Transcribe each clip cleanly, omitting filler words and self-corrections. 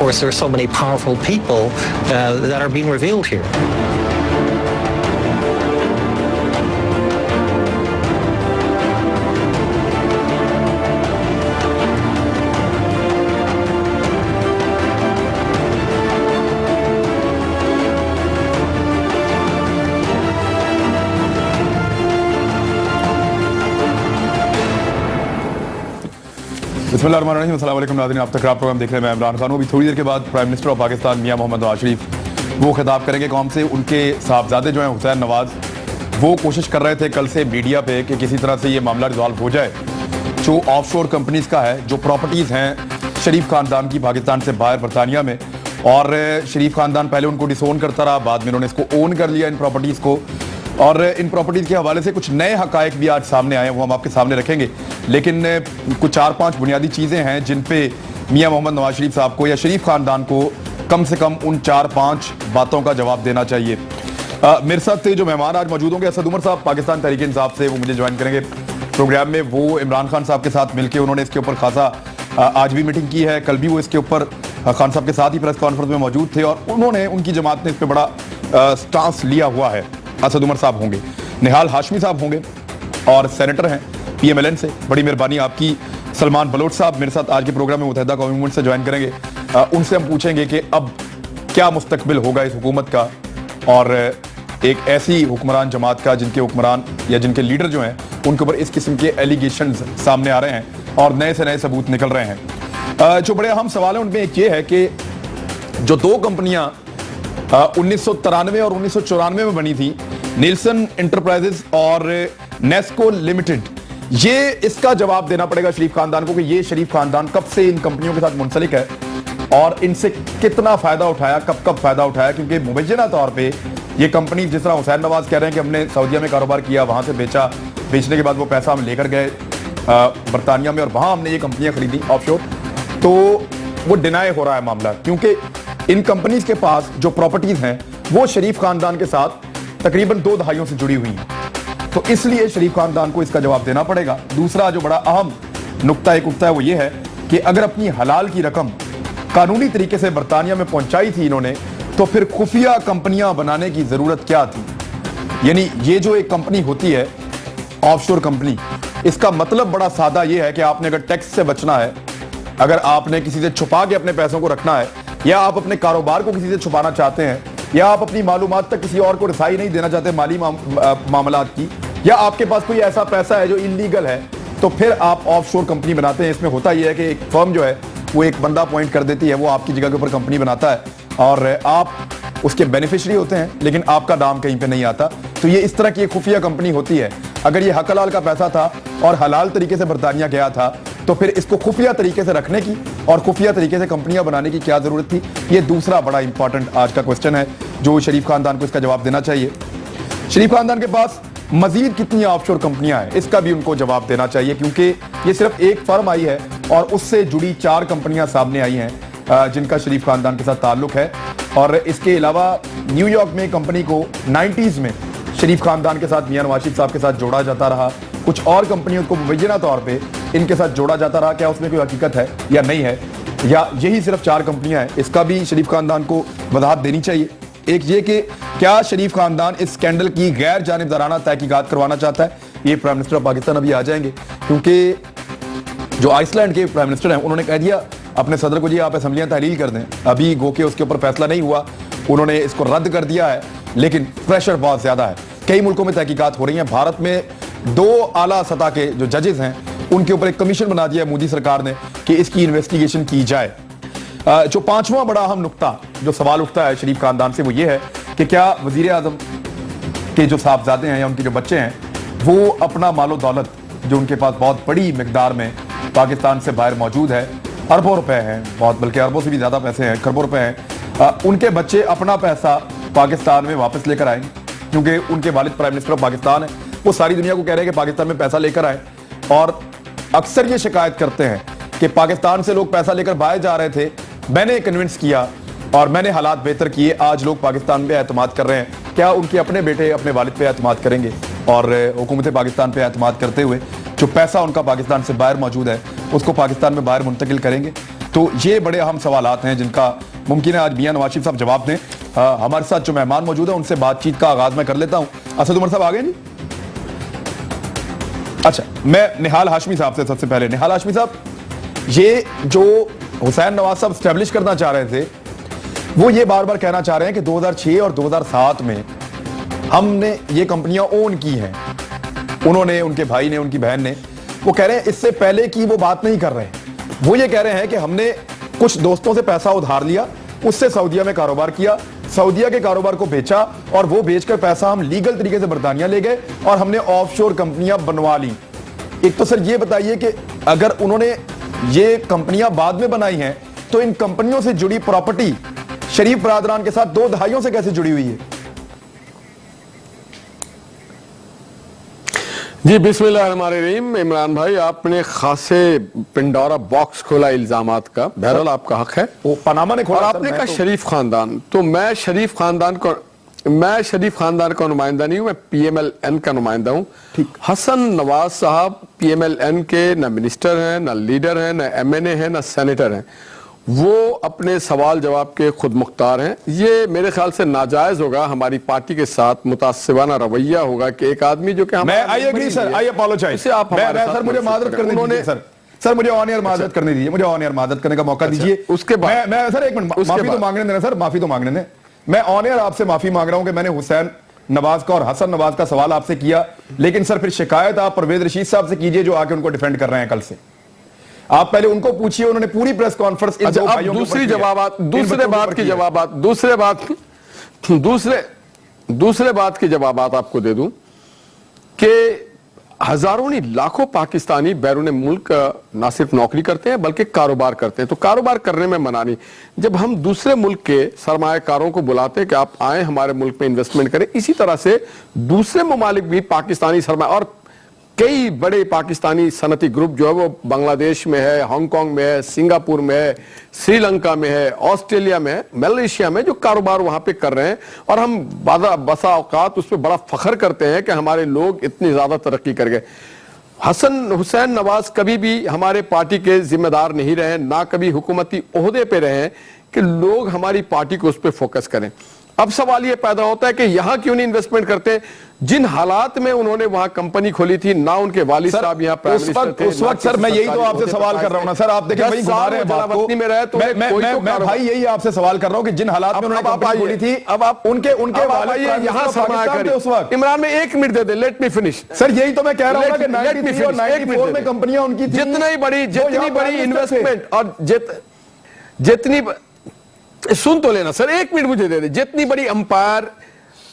course, there are so many powerful people that are being revealed here. बिस्मिल्लाहिर्रहमानिर्रहीम, अस्सलाम वालेकुम नाज़रीन, आप तक आप प्रोग्राम देख रहे हैं। मैं इमरान खान हूँ। अभी थोड़ी देर के बाद प्राइम मिनिस्टर ऑफ पाकिस्तान मियां मोहम्मद नवाज शरीफ वो खिताब करेंगे कौम से। उनके साहबजादे जो हैं हुसैन नवाज, वो कोशिश कर रहे थे कल से मीडिया पे कि किसी तरह से ये मामला रिजॉल्व हो जाए जो ऑफशोर कंपनीज़ का है, जो प्रॉपर्टीज़ हैं शरीफ ख़ानदान की पाकिस्तान से बाहर बरतानिया में। और शरीफ ख़ानदान पहले उनको डिसोन करता रहा, बाद में उन्होंने इसको ओन कर लिया इन प्रॉपर्टीज़ को। और इन प्रॉपर्टीज़ के हवाले से कुछ नए हक़ाइक़ भी आज सामने आए हैं, वो हम आपके सामने रखेंगे। लेकिन कुछ 4-5 बुनियादी चीज़ें हैं जिन पे मियां मोहम्मद नवाज शरीफ साहब को या शरीफ ख़ानदान को कम से कम उन 4-5 बातों का जवाब देना चाहिए। मेरे साथ जो मेहमान आज मौजूद होंगे, असद उमर साहब पाकिस्तान तहरीक इंसाफ से, वो मुझे ज्वाइन करेंगे प्रोग्राम में। वो इमरान खान साहब के साथ मिलकर उन्होंने इसके ऊपर खासा आज भी मीटिंग की है, कल भी वो इसके ऊपर खान साहब के साथ ही प्रेस कॉन्फ्रेंस में मौजूद थे और उन्होंने उनकी जमात ने इस पर बड़ा स्टांस लिया हुआ है। असद उमर साहब होंगे, निहाल हाशमी साहब होंगे और सेनेटर हैं PMLN से, बड़ी मेहरबानी आपकी। सलमान बलोच साहब मेरे साथ आज के प्रोग्राम में मुत्तहिदा कौमी मूवमेंट से ज्वाइन करेंगे। उनसे हम पूछेंगे कि अब क्या मुस्तकबिल होगा इस हुकूमत का और एक ऐसी हुक्मरान जमात का जिनके हुक्मरान या जिनके लीडर जो हैं उनके ऊपर इस किस्म के एलिगेशन सामने आ रहे हैं और नए से नए सबूत निकल रहे हैं। जो बड़े अहम सवाल हैं उनमें एक ये है कि जो 2 कंपनियां 1993 और 1994 में बनी थी, नीलसन इंटरप्राइजेस और नेस्को लिमिटेड, ये इसका जवाब देना पड़ेगा शरीफ खानदान को कि ये शरीफ खानदान कब से इन कंपनियों के साथ मुंसलिक है और इनसे कितना फायदा उठाया, कब फायदा उठाया। क्योंकि मुबैना तौर पे ये कंपनी, जिस तरह हुसैन नवाज कह रहे हैं कि हमने सऊदीया में कारोबार किया, वहां से बेचा, बेचने के बाद वो पैसा हम लेकर गए बरतानिया में और वहां हमने ये कंपनियां खरीदी ऑफशोर, तो वो डिनाई हो रहा है मामला। क्योंकि इन कंपनीज के पास जो प्रॉपर्टीज हैं वो शरीफ खानदान के साथ तकरीबन 2 दहाइयों से जुड़ी हुई हैं, तो इसलिए शरीफ खानदान को इसका जवाब देना पड़ेगा। दूसरा जो बड़ा अहम नुक्ता एक उठता है वो ये है कि अगर अपनी हलाल की रकम कानूनी तरीके से बरतानिया में पहुंचाई थी इन्होंने, तो फिर खुफिया कंपनियां बनाने की जरूरत क्या थी। यानी ये जो एक कंपनी होती है ऑफशोर कंपनी, इसका मतलब बड़ा सादा ये है कि आपने अगर टैक्स से बचना है, अगर आपने किसी से छुपा के अपने पैसों को रखना है, या आप अपने कारोबार को किसी से छुपाना चाहते हैं, या आप अपनी मालूमात तक किसी और को रसाई नहीं देना चाहते माली मामलात की, या आपके पास कोई ऐसा पैसा है जो इलीगल है, तो फिर आप ऑफशोर कंपनी बनाते हैं। इसमें होता यह है कि एक फर्म जो है वो एक बंदा अपॉइंट कर देती है, वो आपकी जगह के ऊपर कंपनी बनाता है और आप उसके बेनिफिशियरी होते हैं, लेकिन आपका नाम कहीं पे नहीं आता। तो ये इस तरह की एक खुफिया कंपनी होती है। अगर ये हक हलाल का पैसा था और हलाल तरीके से बरतानिया गया था, तो फिर इसको खुफिया तरीके से रखने की और खुफिया तरीके से कंपनियां बनाने की क्या जरूरत थी। ये दूसरा बड़ा इंपॉर्टेंट आज का क्वेश्चन है जो शरीफ खानदान को इसका जवाब देना चाहिए। शरीफ खानदान के पास मजीद कितनी ऑफशोर कंपनियां हैं, इसका भी उनको जवाब देना चाहिए, क्योंकि ये सिर्फ एक फर्म आई है और उससे जुड़ी 4 कंपनियां सामने आई हैं जिनका शरीफ खानदान के साथ ताल्लुक है। और इसके अलावा न्यूयॉर्क में कंपनी को 90s में शरीफ खानदान के साथ मियां नवाज शरीफ साहब के साथ जोड़ा जाता रहा, कुछ और कंपनियों को मुबैना तौर पे इनके साथ जोड़ा जाता रहा। क्या उसमें कोई हकीकत है या नहीं है, या यही सिर्फ 4 कंपनियां हैं, इसका भी शरीफ खानदान को वजाहत देनी चाहिए। एक ये कि क्या शरीफ खानदान इस स्कैंडल की गैर जानिबदाराना तहकीकात करवाना चाहता है। ये प्राइम मिनिस्टर ऑफ पाकिस्तान अभी आ जाएंगे, क्योंकि जो आइसलैंड के प्राइम मिनिस्टर हैं उन्होंने कह दिया अपने सदर को, जी आप असेंबलियां तहलील कर दें। अभी गो के उसके ऊपर फैसला नहीं हुआ, उन्होंने इसको रद्द कर दिया है, लेकिन प्रेशर बहुत ज्यादा है। कई मुल्कों में तहकीकात हो रही हैं। भारत में 2 आला सतह के जो जजेस हैं उनके ऊपर एक कमीशन बना दिया मोदी सरकार ने कि इसकी इन्वेस्टिगेशन की जाए। जो 5वां बड़ा अहम नुक्ता जो सवाल उठता है शरीफ खानदान से वो ये है कि क्या वजीर आजम के जो साहबजादे हैं या उनके जो बच्चे हैं वो अपना मालो दौलत जो उनके पास बहुत बड़ी मिकदार में पाकिस्तान से बाहर मौजूद है, अरबों रुपए हैं, बहुत बल्कि अरबों से भी ज्यादा पैसे हैं, खरबों रुपए हैं, उनके बच्चे अपना पैसा पाकिस्तान में वापस लेकर आएंगे। क्योंकि उनके वालिद प्राइम मिनिस्टर ऑफ पाकिस्तान है, वो सारी दुनिया को कह रहे हैं कि पाकिस्तान में पैसा लेकर आए, और अक्सर ये शिकायत करते हैं कि पाकिस्तान से लोग पैसा लेकर बाहर जा रहे थे, मैंने कन्विंस किया और मैंने हालात बेहतर किए, आज लोग पाकिस्तान पे एतमाद कर रहे हैं। क्या उनके अपने बेटे अपने वालिद पे एतमाद करेंगे और हुकूमत पाकिस्तान पे एतमाद करते हुए जो पैसा उनका पाकिस्तान से बाहर मौजूद है उसको पाकिस्तान में बाहर मुंतकिल करेंगे? تو یہ بڑے اہم سوالات ہیں جن کا ممکن ہے آج میاں نواز شریف صاحب جواب دیں. ہمارے ساتھ جو مہمان موجود ہیں ان سے بات چیت کا آغاز میں کر لیتا ہوں. اسد عمر صاحب آ گئے جی؟ اچھا, میں نہال ہاشمی صاحب سے سب سے پہلے. نہال ہاشمی صاحب, یہ جو حسین نواز صاحب اسٹیبلش کرنا چاہ رہے تھے وہ یہ بار بار کہنا چاہ رہے ہیں کہ 2006 اور 2007 میں ہم نے یہ کمپنیاں اون کی ہیں, انہوں نے, ان کے بھائی نے, ان کی بہن نے. وہ کہہ رہے ہیں اس سے پہلے کی وہ بات نہیں کر رہے ہیں. وہ یہ کہہ رہے ہیں کہ ہم نے کچھ دوستوں سے پیسہ ادھار لیا, اس سے سعودیہ میں کاروبار کیا, سعودیہ کے کاروبار کو بیچا اور وہ بیچ کر پیسہ ہم لیگل طریقے سے برطانیہ لے گئے اور ہم نے آف شور کمپنیاں بنوا لی. ایک تو سر یہ بتائیے کہ اگر انہوں نے یہ کمپنیاں بعد میں بنائی ہیں تو ان کمپنیوں سے جڑی پراپرٹی شریف برادران کے ساتھ 2 دہائیوں سے کیسے جڑی ہوئی ہے؟ جی بسم اللہ الرحمن الرحیم. عمران بھائی, آپ نے خاصے پنڈورا باکس کھولا الزامات کا. بہرحال آپ کا حق ہے. وہ پاناما نے کھولا. اور آپ نے کہا شریف خاندان, تو میں شریف خاندان کا نمائندہ نہیں ہوں, میں پی ایم ایل این کا نمائندہ ہوں. حسن نواز صاحب پی ایم ایل این کے نہ منسٹر ہیں, نہ لیڈر ہیں, نہ ایم این اے ہیں, نہ سینیٹر ہیں. وہ اپنے سوال جواب کے خود مختار ہیں. یہ میرے خیال سے ناجائز ہوگا, ہماری پارٹی کے ساتھ متعصبانہ رویہ ہوگا کہ ایک آدمی جو کہ میں I agree sir, I apologise. سر مجھے معذرت کرنے دیجیے سر. سر مجھے آن ایئر معذرت کرنے دیجیے, مجھے آن ایئر معذرت کرنے کا موقع دیجیے. اس کے بعد میں سر ایک منٹ معافی تو مانگنے دینا سر, معافی تو مانگنے دیں. میں آن ایئر آپ سے معافی مانگ رہا ہوں کہ میں نے حسین نواز کا اور حسن نواز کا سوال آپ سے کیا, لیکن سر پھر شکایت آپ پرویز رشید صاحب سے کیجئے جو آ کے ان کو ڈیفینڈ کر رہے ہیں کل سے. آپ پہلے ان کو پوچھئے, انہوں نے پوری پریس کانفرنس دوسرے بات کی جوابات آپ کو دے دوں کہ ہزاروں نہیں لاکھوں پاکستانی بیرون ملک نہ صرف نوکری کرتے ہیں بلکہ کاروبار کرتے ہیں. تو کاروبار کرنے میں منع نہیں. جب ہم دوسرے ملک کے سرمایہ کاروں کو بلاتے ہیں کہ آپ آئیں ہمارے ملک میں انویسٹمنٹ کریں, اسی طرح سے دوسرے ممالک بھی پاکستانی سرمایہ, اور کئی بڑے پاکستانی صنعتی گروپ جو ہے وہ بنگلہ دیش میں ہے, ہانگ کانگ میں ہے, سنگاپور میں ہے, سری لنکا میں ہے, آسٹریلیا میں ہے, ملیشیا میں, جو کاروبار وہاں پہ کر رہے ہیں. اور ہم بسا اوقات اس پہ بڑا فخر کرتے ہیں کہ ہمارے لوگ اتنی زیادہ ترقی کر گئے. حسین نواز کبھی بھی ہمارے پارٹی کے ذمہ دار نہیں رہے, نہ کبھی حکومتی عہدے پہ رہے کہ لوگ ہماری پارٹی کو اس پہ فوکس کریں. اب سوال یہ پیدا ہوتا ہے کہ یہاں کیوں نہیں انویسٹمنٹ کرتے؟ جن حالات میں انہوں نے وہاں کمپنی کھولی تھی, نہ ان کے والد صاحب یہاں پرائم منسٹر تھے. اس وقت سر میں یہی تو آپ سے سوال کر رہا ہوں نا سر, آپ دیکھیں بھائی گھما رہے ہیں بات کو. میں بھائی یہی آپ سے سوال کر رہا ہوں کہ جن حالات میں انہوں نے کمپنی کھولی تھی, اب آپ ان کے والد یہاں سرمایہ کاری اس وقت. عمران میں 1 منٹ دے دے, لیٹ می فنش. سر یہی تو میں کہہ رہا ہوں کہ 93 اور 94 میں کمپنیاں ان کی تھیں. جتنی بڑی انویسٹمنٹ اور جتنی سن تو لینا سر, 1 منٹ مجھے دے دے. جتنی بڑی امپائر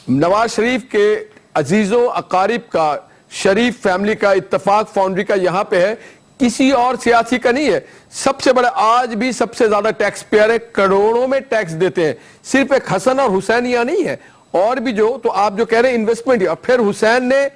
نواز شریف کے عزیزوں اقارب کا, شریف فیملی کا, اتفاق فاؤنڈری کا یہاں پہ ہے, کسی اور سیاسی کا نہیں ہے. سب سے بڑا, آج بھی سب سے زیادہ ٹیکس پیئر ہے, کروڑوں میں ٹیکس دیتے ہیں. صرف ایک حسن اور حسین یہاں نہیں ہے, اور بھی جو, تو آپ جو کہہ رہے ہیں انویسٹمنٹ, اور پھر حسین نے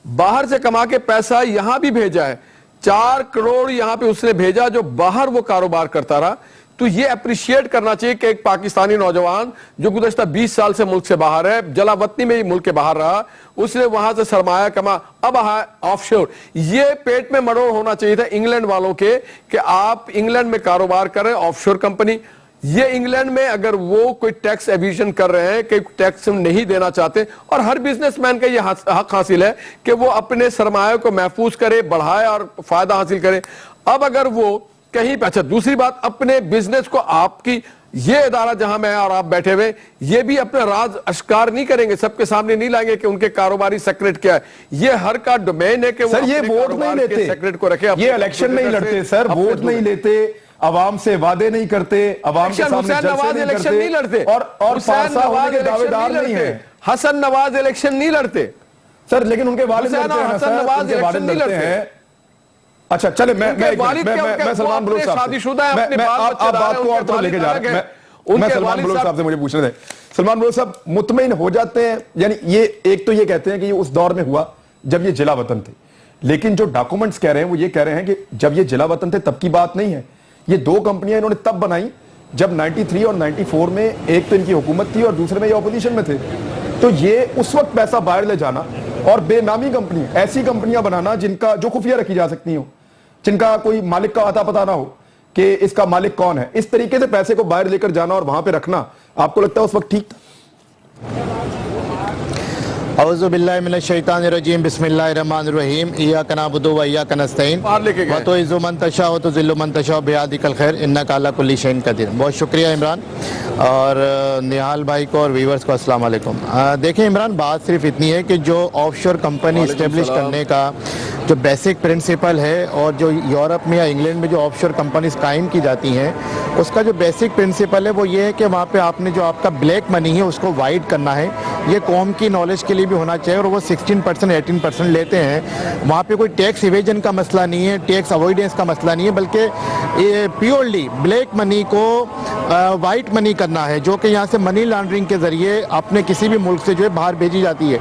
باہر سے کما کے پیسہ یہاں بھی بھیجا ہے. 4 کروڑ یہاں پہ اس نے بھیجا جو باہر وہ کاروبار کرتا رہا. تو یہ اپریشیٹ کرنا چاہیے کہ ایک پاکستانی نوجوان جو گزشتہ 20 سال سے ملک سے باہر ہے, جلا وطنی میں ہی ملک کے باہر رہا, اس نے وہاں سے سرمایہ کما, اب آف شور. یہ پیٹ میں مروڑ ہونا چاہیے تھا انگلینڈ والوں کے کہ آپ انگلینڈ میں کاروبار کریں, آف شور کمپنی. یہ انگلینڈ میں اگر وہ کوئی ٹیکس ایویژن کر رہے ہیں کہ ٹیکس نہیں دینا چاہتے, اور ہر بزنس مین کا یہ حق حاصل ہے کہ وہ اپنے سرمایہ کو محفوظ کرے, بڑھائے اور فائدہ حاصل کرے. اب اگر وہ کہیں پہ, اچھا دوسری بات, اپنے بزنس کو آپ کی یہ ادارہ جہاں میں اور آپ بیٹھے ہوئے, یہ بھی اپنا راز اشکار نہیں کریں گے, سب کے سامنے نہیں لائیں گے کہ ان کے کاروباری سیکرٹ کیا ہے. یہ ہر کا ڈومین ہے کہ وہ یہ ووٹ نہیں لیتے, سیکرٹ کو رکھے, یہ الیکشن نہیں لڑتے سر, ووٹ نہیں لیتے, عوام سے وعدے نہیں کرتے, عوام کے سامنے جلسے نہیں کرتے, اور پارسا ہونے کے دعوے دار نہیں ہیں. حسن نواز الیکشن نہیں لڑتے سر, لیکن ان کے والد لڑتے ہیں. اچھا چلے, میں سلمان بلوچ صاحب سے, آپ بات کو اور طرف لے کے جا رہے ہیں, میں سلمان بلوچ صاحب سے مجھے پوچھنے دیں. سلمان بلوچ صاحب مطمئن ہو جاتے ہیں, یعنی یہ ایک تو یہ کہتے ہیں کہ یہ اس دور میں ہوا جب یہ جلا وطن تھے, لیکن جو ڈاکومنٹس کہہ رہے ہیں وہ یہ کہہ رہے ہیں کہ جب یہ جلا وطن تھے تب کی بات نہیں ہے. یہ 2 کمپنیاں انہوں نے تب بنائی جب 93 اور 94 میں ایک تو ان کی حکومت تھی اور دوسرے میں یہ اپوزیشن میں تھے. تو یہ اس وقت پیسہ باہر لے جانا اور بے نامی کمپنی, ایسی کمپنیاں بنانا جن کا جو خفیہ رکھی جا سکتی ہوں, جن کا کوئی مالک کا اتا پتہ نہ ہو, کہ اس کا مالک کون ہے. اس طریقے سے پیسے کو باہر لے کر جانا اور وہاں پہ رکھنا آپ کو لگتا ہے اس وقت ٹھیک تھا؟ اعوذ باللہ من الشیطان الرجیم بسم اللہ الرحمن الرحیم ایاک نعبد و ایاک نستعین وتعز من تشاء وتذل من تشاء بیدک الخیر انک علی کل شیء قدیر. بہت شکریہ عمران اور نہال بھائی کو اور ویورز کو السلام علیکم. دیکھیں عمران، بات صرف اتنی ہے کہ جو آف شور کمپنی اسٹیبلش کرنے کا جو بیسک پرنسپل ہے اور جو یورپ میں یا انگلینڈ میں جو آف شور کمپنیز قائم کی جاتی ہیں اس کا جو بیسک پرنسپل ہے وہ یہ ہے کہ وہاں پہ آپ نے جو آپ کا بلیک منی ہے اس کو وائڈ کرنا ہے. یہ قوم کی نالج کے لیے بھی ہونا چاہیے. اور وہ 16% 18% لیتے ہیں. وہاں پہ کوئی ٹیکس ایویژن کا مسئلہ نہیں ہے، ٹیکس اوائڈنس کا مسئلہ نہیں ہے، بلکہ پیورلی بلیک منی کو وائٹ منی کرنا ہے جو کہ یہاں سے منی لانڈرنگ کے ذریعے اپنے کسی بھی ملک سے جو ہے باہر بھیجی جاتی ہے.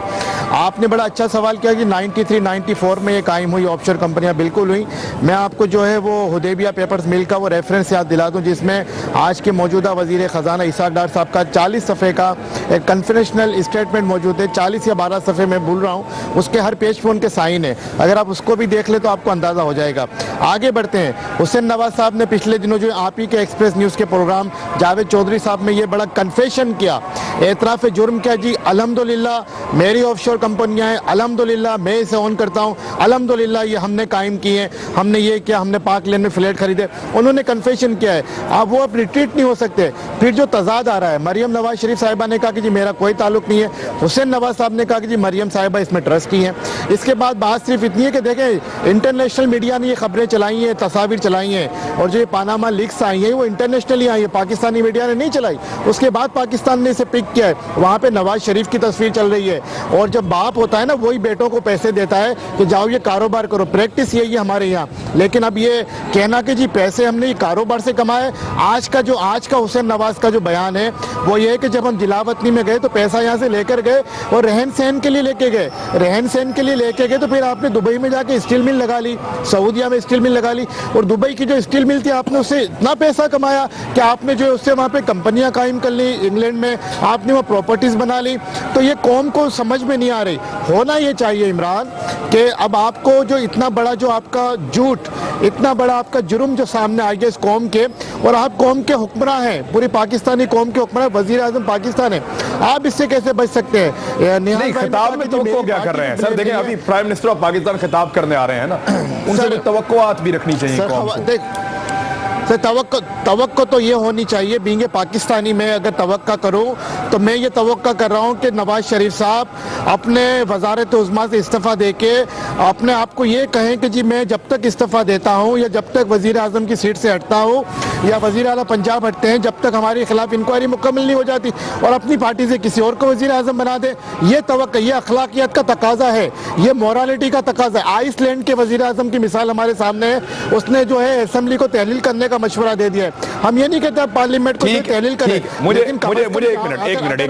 آپ نے بڑا اچھا سوال کیا کہ 93 94 میں یہ قائم ہوئی آف شور کمپنیاں. بالکل ہوئی. میں آپ کو جو ہے وہ حدیبیہ پیپرز مل کا وہ ریفرنس یاد دلا دوں جس میں آج کے موجودہ وزیر خزانہ اسحاق ڈار صاحب کا 40 صفحے کا ایک کنفیڈنشیل اسٹیٹمنٹ موجود ہے. 40 یا 12 صفحے میں بھول رہا ہوں. اس کے ہر پیج پہ ان کے سائن ہے. اگر آپ اس کو بھی دیکھ لیں تو آپ کو اندازہ ہو جائے گا. آگے بڑھتے ہیں. حسین نواز صاحب نے پچھلے دنوں جو آپ ہی کے ایکسپریس نیوز کے پروگرام جاوید چودھری صاحب میں یہ بڑا کنفیشن کیا، اعتراف جرم کیا. جی الحمدللہ میری آف شور کمپنیاں ہیں، الحمدللہ میں اسے اون کرتا ہوں، الحمدللہ یہ ہم نے قائم کی ہیں، ہم نے یہ کیا، ہم نے پاک لین میں فلیٹ خریدے. انہوں نے کنفیشن کیا ہے. اب وہ اب ریٹریٹ نہیں ہو سکتے. پھر جو تضاد آ رہا ہے، مریم نواز شریف صاحبہ نے کہا کہ جی میرا کوئی تعلق نہیں ہے. حسین نواز صاحب نے کہا کہ جی مریم صاحبہ اس میں ٹرسٹی ہیں. اس کے بعد بات صرف اتنی ہے کہ دیکھیں انٹرنیشنل میڈیا نے یہ خبریں چلائی ہیں، تصاویر چلائی ہیں اور جو یہ پاناما لیکس آئی ہیں وہ انٹرنیشنلی آئی ہیں، پاکستانی میڈیا نے نہیں چلائی. اس کے بعد پاکستان نے اسے پک کیا ہے. وہاں پہ نواز شریف کی تصویر چل رہی ہے اور جب باپ ہوتا ہے نا وہی بیٹوں کو پیسے دیتا ہے کہ جاؤ یہ کاروبار کرو. پریکٹس یہی ہے ہمارے یہاں. لیکن اب یہ کہنا کہ جی پیسے ہم نے یہ کاروبار سے کمائے. آج کا حسین نواز کا جو بیان ہے وہ یہ ہے کہ جب ہم جلاوطنی میں گئے تو پیسہ یہاں سے لے کر گئے اور رہن سہن کے لیے لے کے گئے. رہن سہن کے لیے لے کے گئے تو پھر آپ نے دبئی میں جا کے اسٹیل مل لگا لی، سعودیہ میں اسٹیل مل لگا لی اور دبئی کی جو اسٹیل مل تھی آپ نے اس سے اتنا پیسہ کمایا کہ آپ نے جو ہے اس سے وہاں پہ کمپنیاں قائم کر لی. انگلینڈ میں آپ نے وہ پراپرٹیز بنا لی. تو یہ قوم کو سمجھ میں نہیں آ رہی. ہونا یہ چاہیے عمران کہ اب آپ کو جو اتنا بڑا جو آپ کا جھوٹ، اتنا بڑا آپ کا جرم جو سامنے آ گیا اس قوم کے، اور آپ قوم کے حکمراں ہیں، پوری پاکستانی قوم کے حکمراں، وزیر اعظم پاکستان ہے، آپ اس سے کیسے بچ سکتے ہیں؟ نہیں، خطاب میں توقع کیا کر رہے ہیں سر؟ دیکھیں ابھی پرائم منسٹر آف پاکستان خطاب کرنے آ رہے ہیں نا، ان سے توقعات بھی رکھنی چاہیے قوم کو. توقع تو یہ ہونی چاہیے. بینگ پاکستانی میں اگر توقع کروں تو میں یہ توقع کر رہا ہوں کہ نواز شریف صاحب اپنے وزارت عظمیٰ سے استعفیٰ دے کے اپنے آپ کو یہ کہیں کہ جی میں جب تک استعفیٰ دیتا ہوں یا جب تک وزیر اعظم کی سیٹ سے ہٹتا ہوں یا وزیر اعلیٰ پنجاب ہٹتے ہیں جب تک ہمارے خلاف انکوائری مکمل نہیں ہو جاتی اور اپنی پارٹی سے کسی اور کو وزیر اعظم بنا دے. یہ توقع، یہ اخلاقیات کا تقاضا ہے، یہ مورالٹی کا تقاضا ہے. آئس لینڈ کے وزیر اعظم کی مثال ہمارے سامنے ہے. اس نے جو ہے اسمبلی کو تحلیل کرنے کا مشورہ دے دیا ہے. ہم یہ نہیں کہتے پارلیمنٹ کو تحلیل کریں. مجھے ایک منٹ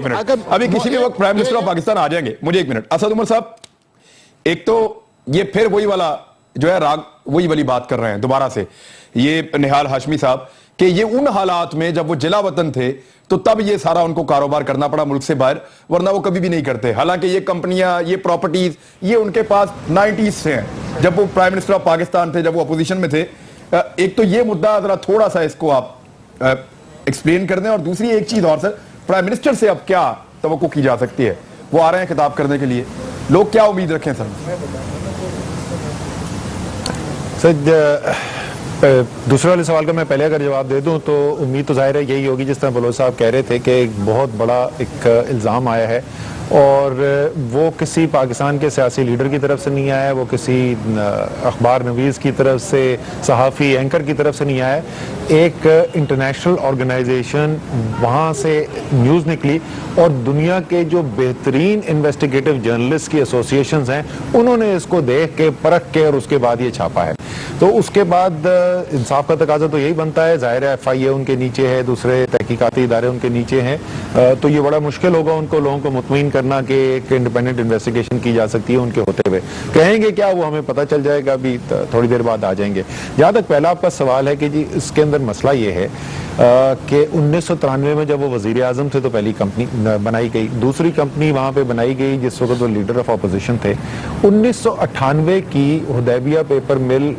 ابھی کسی بھی وقت پرائم منسٹر آف پاکستان آ جائیں گے. مجھے ایک منٹ. اسد عمر صاحب، ایک تو یہ پھر وہی والا جو ہے راگ وہی والی بات کر رہے ہیں دوبارہ سے یہ نہال ہاشمی صاحب کہ یہ ان حالات میں جب وہ جلا وطن تھے تو تب یہ سارا ان کو کاروبار کرنا پڑا ملک سے باہر، ورنہ وہ کبھی بھی نہیں کرتے. حالانکہ یہ کمپنیاں، یہ پراپرٹیز یہ ان کے پاس 90s سے ہیں جب وہ پرائم منسٹر آف پاکستان تھے، جب وہ اپوزیشن میں تھے. ایک تو یہ مدعا ذرا تھوڑا سا اس کو آپ ایکسپلین کر دیں، اور دوسری ایک چیز اور سر، پرائم منسٹر سے اب کیا توقع کی جا سکتی ہے؟ وہ آ رہے ہیں خطاب کرنے کے لیے، لوگ کیا امید رکھیں سر؟ دوسرے والے سوال کا میں پہلے اگر جواب دے دوں تو امید تو ظاہر ہے یہی ہوگی جس طرح بلوچ صاحب کہہ رہے تھے کہ ایک بہت بڑا ایک الزام آیا ہے اور وہ کسی پاکستان کے سیاسی لیڈر کی طرف سے نہیں آیا ہے، وہ کسی اخبار نویس کی طرف سے، صحافی اینکر کی طرف سے نہیں آیا ہے. ایک انٹرنیشنل آرگنائزیشن وہاں سے نیوز نکلی اور دنیا کے جو بہترین انویسٹیگیٹو جرنلسٹ کی ایسوسیشنز ہیں انہوں نے اس کو دیکھ کے پرکھ کے اور اس کے بعد یہ چھاپا ہے. تو اس کے بعد انصاف کا تقاضا تو یہی بنتا ہے. ظاہر ہے FIA ان کے نیچے ہے، دوسرے تحقیقاتی ادارے ان کے نیچے ہیں، تو یہ بڑا مشکل ہوگا ان کو لوگوں کو مطمئن करना कि एक इंडिपेंडेंट इन्वेस्टिगेशन की जा सकती है उनके होते हुए। कहेंगे क्या, वो हमें पता चल जाएगा, अभी थोड़ी देर बाद आ जाएंगे। जहाँ तक पहला आपका सवाल है कि जी इसके अंदर मसला ये है कि 1993 में जब वो वजीर आजम थे तो पहली कंपनी बनाई गई, दूसरी कंपनी वहाँ पे बनाई गई जिस वक्त वो लीडर ऑफ अपोजिशन थे। 1998 की हुदैबिया पेपर मिल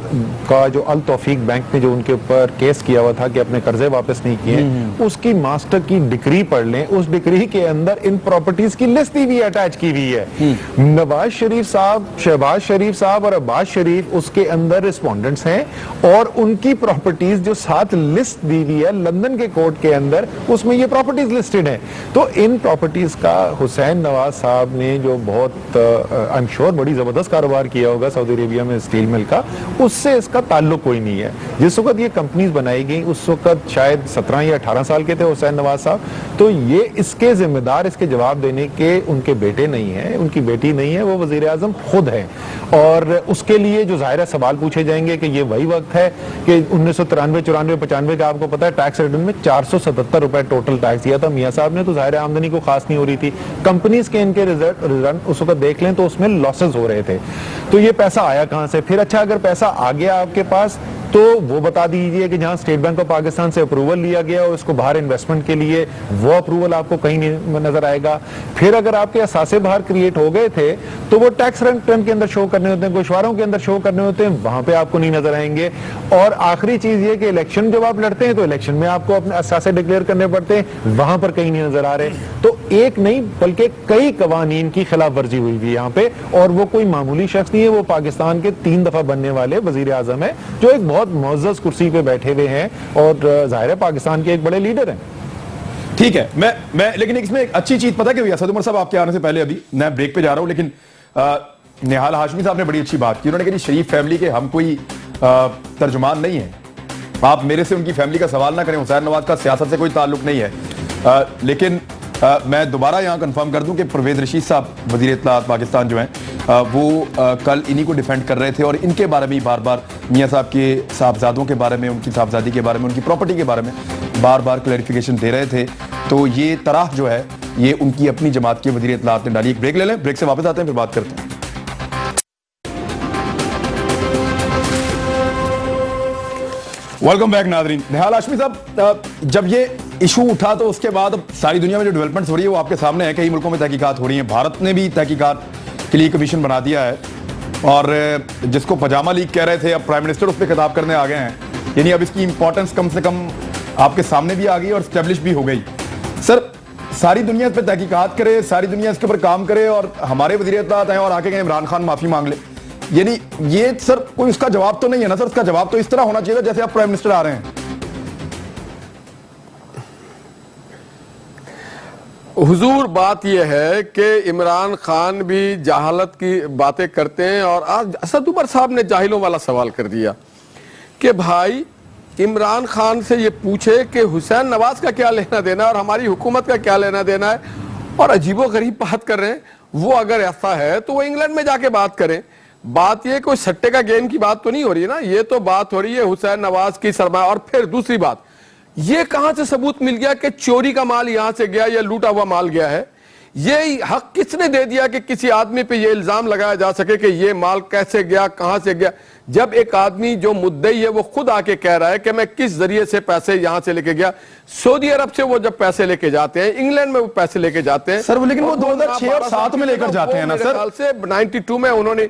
का जो अल तौफीक बैंक ने जो उनके ऊपर केस किया हुआ था कि अपने कर्जे वापस नहीं किए, उसकी मास्टर की डिक्री पढ़ लें, उस डिक्री के अंदर इन प्रॉपर्टीज की लिस्ट भी अटैच की हुई है। नवाज शरीफ साहब, शहबाज शरीफ साहब और अब्बास शरीफ उसके अंदर रिस्पोंडेंट्स हैं और उनकी प्रॉपर्टीज जो साथ लिस्ट दी हुई है लंदन के कोर्ट के अंदर, उसमें ये प्रॉपर्टीज लिस्टेड हैं। तो इन प्रॉपर्टीज का हुसैन नवाज साहब ने जो बहुत आई एम श्योर बड़ी जबरदस्त कारोबार किया होगा सऊदी अरेबिया में स्टील मिल का, उससे इसका ताल्लुक कोई नहीं है। जिस वक्त ये कंपनीज बनाई गई उस वक्त शायद 17 या 18 साल के थे हुसैन नवाज साहब, तो ये इसके जिम्मेदार, इसके जवाब देने के उनके बेटे नहीं है, उनकी बेटी नहीं है, वो वजीर आजम खुद है। और उसके लिए जो जाहिर सवाल पूछे जाएंगे कि ये वही वक्त है कि 1993, 94, 95 का आपको पता है टैक्स रिटर्न में 477 रुपए टोटल टैक्स दिया था मियां साहब ने, तो जाहिर आमदनी को खास नहीं हो रही थी। कंपनीज के इनके रिजल्ट उस वक्त देख लें तो उसमें लॉसेस हो रहे थे। तो ये पैसा आया कहां से? फिर अच्छा अगर पैसा आ गया आपके पास तो वो बता दीजिए कि जहां स्टेट बैंक ऑफ पाकिस्तान से अप्रूवल लिया गया और उसको बाहर इन्वेस्टमेंट के लिए, वो अप्रूवल आपको कहीं नहीं नजर आएगा। फिर अगर आपके असासे बाहर क्रिएट हो गए थे तो वो टैक्स रिटर्न के अंदर शो करने होते हैं, गोशवारों के अंदर शो करने होते हैं, वहां पे आपको नहीं नजर आएंगे। और आखिरी चीज ये कि इलेक्शन जब आप लड़ते हैं तो इलेक्शन में आपको अपने असासे डिक्लेयर करने पड़ते हैं, वहां पर कहीं नहीं नजर आ रहे। तो एक नहीं बल्कि कई कवानीन की खिलाफ वर्जी हुई थी यहाँ पे, और वो कोई मामूली शख्स नहीं है, वो पाकिस्तान के 3 दफा बनने वाले वजीर आजम है जो एक बहुत मुअज़्ज़ज़ कुर्सी पे बैठे हुए हैं और जाहिर है पाकिस्तान के एक बड़े लीडर हैं। ठीक है, मैं लेकिन इसमें एक अच्छी चीज पता क्या हुई असद उमर साहब, आपके आने से पहले अभी मैं ब्रेक पे जा रहा हूं, लेकिन निहाल हाशमी साहब ने बड़ी अच्छी बात की। उन्होंने कहा शरीफ फैमिली के हम कोई तर्जुमान नहीं है, आप मेरे से उनकी फैमिली का सवाल ना करें, हुसैन नवाज का सियासत से कोई ताल्लुक नहीं है। लेकिन मैं दोबारा यहाँ कंफर्म कर दूं कि परवेज रशीद साहब वजीर इत्तलात पाकिस्तान जो हैं वो कल इन्हीं को डिफेंड कर रहे थे और इनके बारे में बार बार मियाँ साहब के साहबजादों के बारे में, उनकी साहबजादी के बारे में, उनकी प्रॉपर्टी के बारे में बार बार क्लैरिफिकेशन दे रहे थे। तो ये तरह जो है ये उनकी अपनी जमात के वजीर इत्तलात ने डाली। एक ब्रेक ले लें, ब्रेक से वापस आते हैं, फिर बात करते हैं। वेलकम बैक नाज़रीन। निहाल हाशमी साहब, जब ये इशू उठा तो उसके बाद अब सारी दुनिया में जो डेवलपमेंट्स हो रही है वो आपके सामने है। कई मुल्कों में तहकीकात हो रही हैं, भारत ने भी तहकीकात के लिए कमीशन बना दिया है और जिसको पजामा लीग कह रहे थे अब प्राइम मिनिस्टर उस पर खिताब करने आ गए हैं। यानी अब इसकी इंपॉर्टेंस कम से कम आपके सामने भी आ गई और स्टैब्लिश भी हो गई। सर, सारी दुनिया इस पर तहकीकात करे, सारी दुनिया इसके ऊपर काम करे और हमारे वज़ीर इत्तलात आए और आके कहें इमरान खान माफी मांग ले, यानी ये सर कोई उसका जवाब तो नहीं है ना सर? उसका जवाब तो इस तरह होना चाहिए था जैसे आप प्राइम मिनिस्टर आ रहे हैं। हुजूर, बात यह है कि इमरान खान भी जहालत की बातें करते हैं और आज असद उमर साहब ने जाहिलों वाला सवाल कर दिया कि भाई इमरान खान से ये पूछे कि हुसैन नवाज का क्या लेना देना और हमारी हुकूमत का क्या लेना देना है, और अजीबोगरीब बात कर रहे हैं। वो अगर ऐसा है तो वो इंग्लैंड में जाके बात करें। बात ये कोई सट्टे का गेम की बात तो नहीं हो रही है ना, ये तो बात हो रही है हुसैन नवाज की सरमाया। और फिर दूसरी बात, ये कहां से सबूत मिल गया कि चोरी का माल यहां से गया या लूटा हुआ माल गया है? ये हक किसने दे दिया कि किसी आदमी पे ये इल्जाम लगाया जा सके कि ये माल कैसे गया, कहां से गया, जब एक आदमी जो मुद्दई है वो खुद आके कह रहा है कि मैं किस जरिए से पैसे यहां से लेके गया। सऊदी अरब से वो जब पैसे लेके जाते हैं, इंग्लैंड में वो पैसे लेके जाते हैं सर, लेकिन वो 2006 और 7 में लेकर जाते हैं ना सर? से 92 में उन्होंने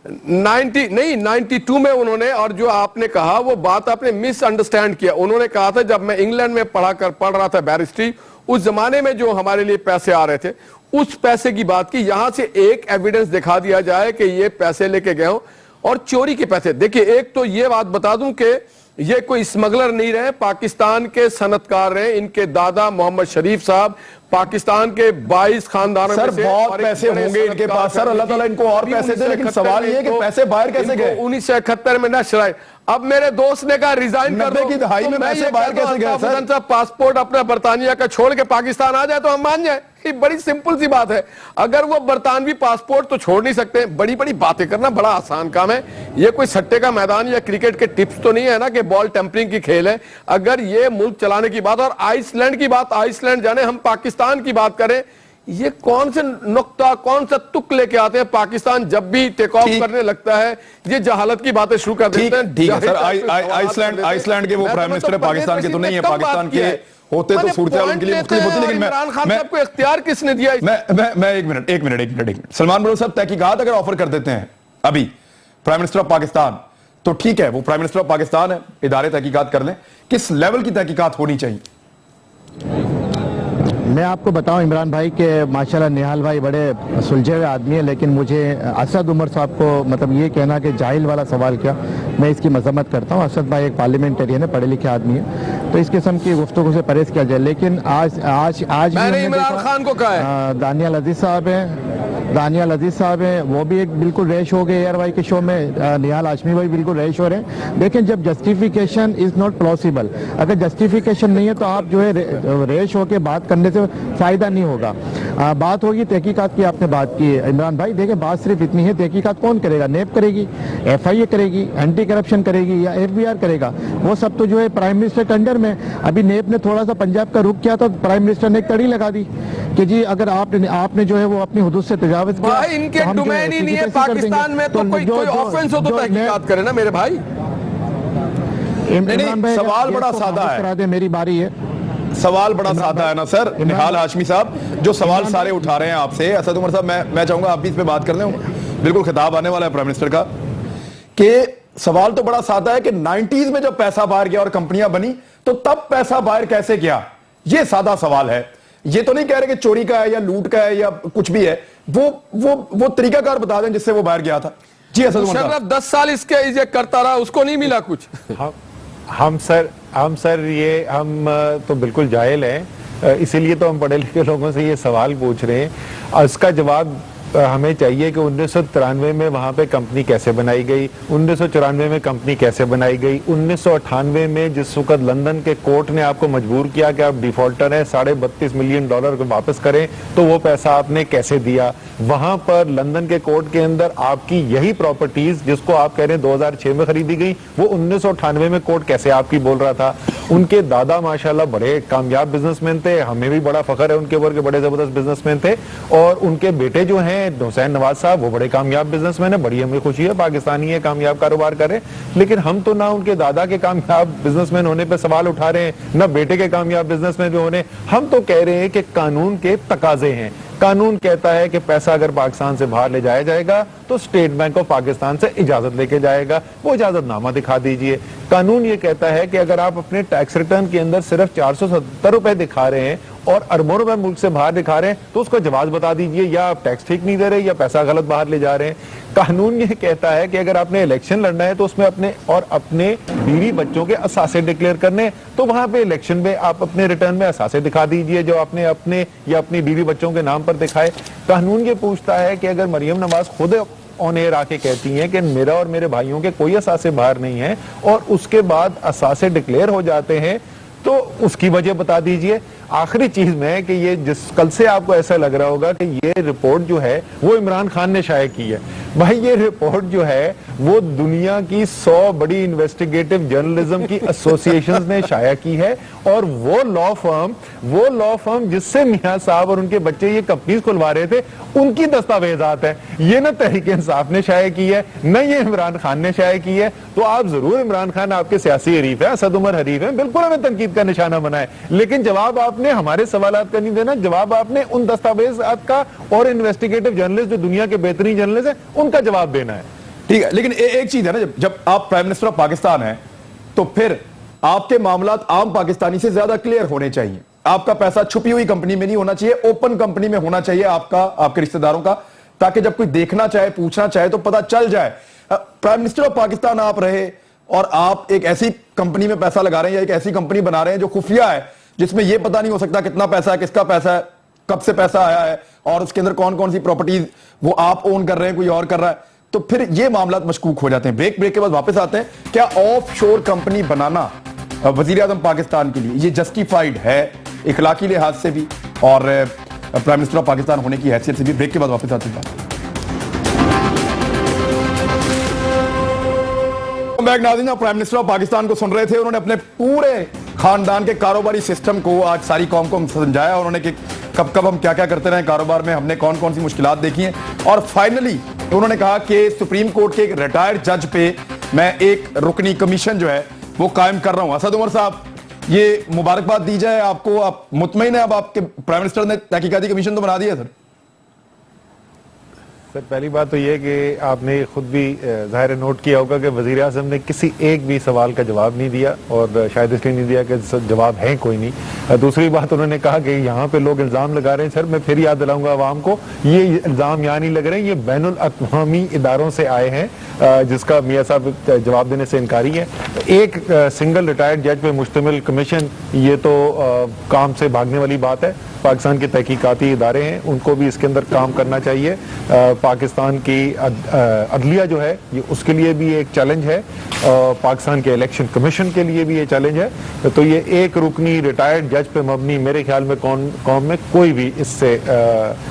92 में उन्होंने, और जो आपने कहा वो बात आपने मिसअंडरस्टैंड किया। उन्होंने कहा था जब मैं इंग्लैंड में पढ़ रहा था बैरिस्ट्री, उस जमाने में जो हमारे लिए पैसे आ रहे थे उस पैसे की बात की। यहां से एक एविडेंस दिखा दिया जाए कि ये पैसे लेके गए हो और चोरी के पैसे। देखिए, एक तो ये बात बता दूं कि ये कोई स्मगलर नहीं रहे, पाकिस्तान के सनतकार रहे। इनके दादा मोहम्मद शरीफ साहब पाकिस्तान के 22 खानदानों में से बहुत पैसे होंगे इनके पास सर, अल्लाह ताला इनको और पैसे दे। लेकिन सवाल ये है कि पैसे बाहर कैसे गए? 1971 में नशर आए। अब मेरे दोस्त ने कहा रिजाइन कर दो, की दहाई में पैसे बाहर कैसे गए सर? पासपोर्ट अपना बरतानिया का छोड़ के पाकिस्तान आ जाए तो हम मान जाए। ये बड़ी सिंपल सी बात है। अगर वो बरतानवी पासपोर्ट तो छोड़ नहीं सकते। बड़ी बड़ी बातें करना बड़ा आसान काम है। ये कोई सट्टे का मैदान या क्रिकेट के टिप्स तो नहीं है ना कि बॉल टेम्परिंग की खेल है। अगर ये मुल्क चलाने की बात और आइसलैंड की बात, आइसलैंड जाने, हम पाकिस्तान की बात करें, ये कौन से नुक्ता, कौन सा तुक लेके आते हैं? पाकिस्तान जब भी टेक ऑफ करने लगता है ये जहालत की बातें शुरू कर देते हैं। ठीक है सर, आइसलैंड के वो प्राइम मिनिस्टर पाकिस्तान के तो नहीं है, पाकिस्तान के होते तो सूरत हाल उनके लिए मुख्तलिफ होती, लेकिन इमरान खान साहब को इख्तियार किसने दिया? मैं एक मिनट सलमान बलोच साहब तहकीकात अगर ऑफर कर देते हैं अभी प्राइम मिनिस्टर ऑफ पाकिस्तान, तो ठीक है, वो प्राइम मिनिस्टर ऑफ पाकिस्तान है, इदारे तहकीकात कर लें। किस लेवल की तहकीकात होनी चाहिए? मैं आपको बताऊं इमरान भाई के माशाल्लाह निहाल भाई बड़े सुलझे हुए आदमी है, लेकिन मुझे असद उमर साहब को मतलब ये कहना कि जाहिल वाला सवाल किया, मैं इसकी मजम्मत करता हूं। असद भाई एक पार्लियामेंटेरियन है, पढ़े लिखे आदमी है, तो इस किस्म की गुफ्तगू से परहेज किया जाए। लेकिन आज मैंने इमरान खान को कहा है, दानियाल अजीज साहब हैं, वो भी एक बिल्कुल रेश हो गए एयर वाई के शो में, निहाल हाशमी भाई बिल्कुल रेश हो रहे हैं। लेकिन जब जस्टिफिकेशन इज नॉट प्लॉसिबल, अगर जस्टिफिकेशन नहीं है तो आप जो है रेश होके बात करने से फायदा नहीं होगा। बात होगी तहकीकात की, आपने बात की है इमरान भाई, देखिए बात सिर्फ इतनी है, तहकीकात कौन करेगा? नेब करेगी, FIA करेगी, एंटी करप्शन करेगी, या FBR करेगा? वो सब तो जो है प्राइम मिनिस्टर के अंडर में। अभी नेब ने थोड़ा सा पंजाब का रुख किया तो प्राइम मिनिस्टर ने एक तड़ी लगा दी कि जी अगर आपने जो है वो अपनी हुदूद से तजावुज किया, भाई इनके डोमेन ही नहीं है पाकिस्तान में, तो कोई ऑफेंस हो तो तहकीकात करे ना मेरे भाई। इमरान भाई सवाल बड़ा सादा है, मेरी बारी है। सवाल बड़ा सादा है ना सर, निहाल हाशमी साहब जो सवाल सारे उठा रहे हैं आपसे, असद उमर साहब मैं चाहूंगा आप भी इस पे बात कर लें, बिल्कुल खिताब आने वाला है प्राइम मिनिस्टर का, कि सवाल तो बड़ा सादा है कि 90s में जब पैसा बाहर गया और कंपनियां बनी तो तब पैसा बाहर कैसे गया, ये सादा सवाल है। ये तो नहीं कह रहे कि चोरी का है या लूट का है या कुछ भी है, वो तरीकाकार बता दें जिससे वो बाहर गया था। जी असद उमर साहब, 10 साल इसके ये करता रहा, उसको नहीं मिला कुछ। हम सर ये हम तो बिल्कुल जाहिल हैं, इसीलिए तो हम पढ़े लिखे लोगों से ये सवाल पूछ रहे हैं। इसका जवाब हमें चाहिए कि 1993 में वहां पे कंपनी कैसे बनाई गई, 1994 में कंपनी कैसे बनाई गई, 1998 में जिस वक्त लंदन के कोर्ट ने आपको मजबूर किया कि आप डिफॉल्टर हैं, $32.5 मिलियन को वापस करें, तो वो पैसा आपने कैसे दिया? वहां पर लंदन के कोर्ट के अंदर आपकी यही प्रॉपर्टीज जिसको आप कह रहे हैं 2006 में खरीदी गई, वो 1998 में कोर्ट कैसे आपकी बोल रहा था? उनके दादा माशाल्लाह बड़े कामयाब बिजनेसमैन थे, हमें भी बड़ा फख्र है उनके ऊपर के बड़े जबरदस्त बिजनेसमैन थे, और उनके बेटे जो हैं हुसैन नवाज साहब वो बड़े कामयाब बिजनेसमैन है, बड़ी हमें खुशी है, पाकिस्तानी है, कामयाब कारोबार करे। लेकिन हम तो ना उनके दादा के कामयाब बिजनेसमैन होने पे सवाल उठा रहे हैं, ना बेटे के कामयाब बिजनेसमैन होने, हम तो कह रहे हैं कि कानून के तकाजे हैं। कानून कहता है कि पैसा अगर पाकिस्तान से बाहर ले जाया जाएगा तो स्टेट बैंक ऑफ पाकिस्तान से इजाजत लेके जाएगा, वो इजाजतनामा दिखा दीजिए। कानून ये कहता है कि अगर आप अपने टैक्स रिटर्न के अंदर सिर्फ 470 रुपए दिखा रहे हैं और अरबों रुपए मुल्क से बाहर दिखा रहे हैं, तो उसका जवाब बता दीजिए, या आप टैक्स ठीक नहीं दे रहे या पैसा गलत बाहर ले जा रहे हैं। कानून ये कहता है कि अगर आपने इलेक्शन लड़ना है तो उसमें अपने बीवी बच्चों के असासे डिक्लेयर करने, तो वहां पे इलेक्शन में आप अपने रिटर्न में असासे दिखा दीजिए जो आपने अपने या अपनी बीवी बच्चों के नाम पर दिखाए। कानून ये पूछता है कि अगर मरियम नवाज खुद ऑन एयर आके कहती हैं कि मेरा और मेरे भाइयों के कोई असासे बाहर नहीं है और उसके बाद असासे डिक्लेयर हो जाते हैं, तो उसकी वजह बता दीजिए। आखिरी चीज में कि ये जिस कल से आपको ऐसा लग रहा होगा कि ये रिपोर्ट जो है वो इमरान खान ने शाया की है, भाई ये रिपोर्ट जो है वो दुनिया की 100 बड़ी इन्वेस्टिगेटिव जर्नलिज्म की एसोसिएशंस ने शाया की है, और वो लॉ फर्म जिससे मियां साहब और उनके बच्चे ये कंपनीज खुलवा रहे थे उनकी दस्तावेजात है। ये ना तहरीक इंसाफ ने शाया की है, न ये इमरान खान ने शाया की है। तो आप जरूर इमरान खान आपके सियासी हरीफ है, असद उमर हरीफ है, बिल्कुल हमें तनकीद का निशाना बनाए, लेकिन जवाब आपने हमारे सवालात का नहीं देना, जवाब आपने उन दस्तावेजात का और इन्वेस्टिगेटिव जर्नलिस्ट जो दुनिया के बेहतरीन जर्नलिस्ट है उनका जवाब देना है। ठीक है, लेकिन एक चीज है ना, जब आप प्राइम मिनिस्टर ऑफ पाकिस्तान हैं तो फिर आपके मामलात आम पाकिस्तानी से ज्यादा क्लियर होने चाहिए। आपका पैसा छुपी हुई कंपनी में नहीं होना चाहिए, ओपन कंपनी में होना चाहिए, आपके रिश्तेदारों का, ताकि जब कोई देखना चाहे पूछना चाहे तो पता चल जाए। प्राइम मिनिस्टर ऑफ पाकिस्तान आप रहे और आप एक ऐसी कंपनी में पैसा लगा रहे हैं या एक ऐसी कंपनी बना रहे हैं जो खुफिया है, जिसमें यह पता नहीं हो सकता कितना पैसा है, किसका पैसा है, कब से पैसा आया है और उसके अंदर कौन कौन सी प्रॉपर्टीज वो आप ओन कर रहे हैं, कोई और कर रहा है, तो फिर ये मामलात मशकूक हो जाते हैं। ब्रेक के बाद वापस आते हैं। क्या ऑफ शोर कंपनी बनाना वजीर आज़म पाकिस्तान के लिए ये जस्टिफाइड है इखलाकी लिहाज से भी और प्राइम मिनिस्टर ऑफ पाकिस्तान होने की हैसियत से भी? ब्रेक के बाद वापस आते हैं। बैक नाज़रीन, प्राइम मिनिस्टर ऑफ पाकिस्तान को सुन रहे थे, उन्होंने अपने पूरे खानदान के कारोबारी सिस्टम को आज सारी कौम को समझाया। उन्होंने कब कब हम क्या क्या करते रहे कारोबार में, हमने कौन कौन सी मुश्किलात देखी हैं, और फाइनली उन्होंने कहा कि सुप्रीम कोर्ट के एक रिटायर्ड जज पे मैं एक रुकनी कमीशन जो है वो कायम कर रहा हूं। असद उमर साहब, ये मुबारकबाद दी जाए आपको, आप मुतमईन है अब आपके प्राइम मिनिस्टर ने तहकीकाती कमीशन तो बना दिया सर? सर पहली बात तो ये कि आपने खुद भी ज़ाहिर नोट किया होगा कि वज़ीर आज़म ने किसी एक भी सवाल का जवाब नहीं दिया, और शायद इसलिए नहीं दिया कि जवाब है कोई नहीं। दूसरी बात उन्होंने कहा कि यहाँ पे लोग इल्ज़ाम लगा रहे हैं। सर मैं फिर याद दिलाऊंगा आवाम को, ये इल्ज़ाम यहाँ नहीं लग रहे हैं, ये बैनुल अक़वामी इदारों से आए हैं, जिसका मियाँ साहब जवाब देने से इनकारी है। एक सिंगल रिटायर्ड जज पे मुश्तमिल कमीशन, ये तो काम से भागने वाली बात है। पाकिस्तान के तहकीकाती इदारे हैं, उनको भी इसके अंदर काम करना चाहिए। पाकिस्तान की अदलिया जो है ये उसके लिए भी एक चैलेंज है, पाकिस्तान के इलेक्शन कमीशन के लिए भी ये चैलेंज है। तो ये एक रुकनी रिटायर्ड जज पे मबनी मेरे ख्याल में कौम में कोई भी इससे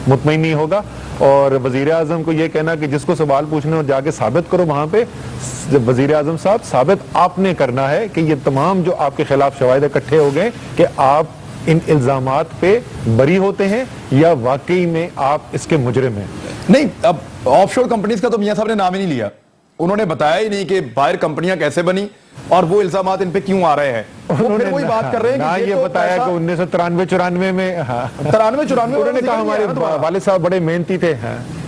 मुतमईन नहीं होगा। और वज़ीर आज़म को ये कहना कि जिसको सवाल पूछने और जाके साबित करो वहां पे, वज़ीर आज़म साहब साबित आपने करना है कि ये तमाम जो आपके खिलाफ शवाहिद इकट्ठे हो गए कि आप इन इल्जामात पे बरी होते हैं या वाकई में आप इसके मुजरिम हैं। नहीं, अब ऑफशोर कंपनीज का तो मियां साहब ने नाम ही नहीं लिया, उन्होंने बताया ही नहीं कि बाहर कंपनियां कैसे बनी और वो इल्जामात इन पे क्यों आ रहे हैं। उन्होंने वही बात कर रहे हैं कि ये तो बताया कि 1993-94 में 93-94 उन्होंने कहा हमारे वालिद साहब बड़े मेहनती थे।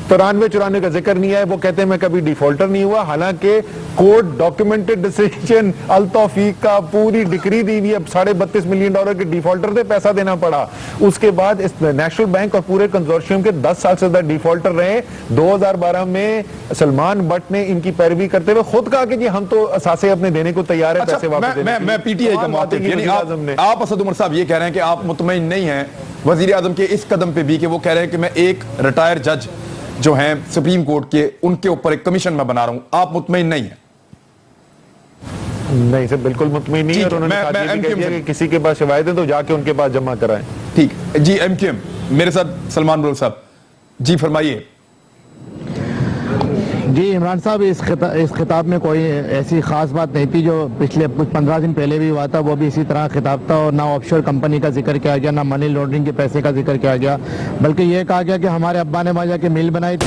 93-94 का जिक्र नहीं है, वो कहते हैं मैं कभी डिफॉल्टर नहीं हुआ, हालांकि कोर्ट डॉक्यूमेंटेड डिसीजन अल तौफीक का पूरी डिक्री दी हुई है, $32.5 मिलियन के डिफॉल्टर थे, पैसा देना पड़ा। उसके बाद इस नेशनल बैंक और पूरे कंसोर्शियम के 10 साल से ज्यादा डिफॉल्टर रहे। 2012 में सलमान बट ने इनकी पैरवी करते हुए खुद कहा कि जी हम तो असासे अपने देने को तैयार है, पैसे वापस देने। मैं पीटीआई का मुखातिब, यानी आप असद उमर साहब ये कह रहे हैं कि आप मुतमईन नहीं हैं वजीर आजम के इस कदम पे भी कि वो कह रहे हैं कि मैं एक रिटायर्ड जज जो हैं सुप्रीम कोर्ट के, उनके ऊपर एक कमीशन मैं बना रहा हूं, आप मुतमईन नहीं हैं? नहीं सर, बिल्कुल मुतमईन नहीं है। और उन्होंने साथ ये भी कह दिया कि किसी के पास शवाहिद है तो जाके उनके पास जमा कराएं। ठीक जी, एमक्यूएम मेरे साथ सलमान बुलबुल साहब जी, फरमाइए। जी इमरान साहब, इस खिताब में कोई ऐसी ख़ास बात नहीं थी। जो पिछले कुछ 15 दिन पहले भी हुआ था वो भी इसी तरह खिताब था, और ना ऑफशोर कंपनी का जिक्र किया गया, ना मनी लॉन्ड्रिंग के पैसे का जिक्र किया गया, बल्कि ये कहा गया कि हमारे अब्बा ने वहाँ जाके मिल बनाई।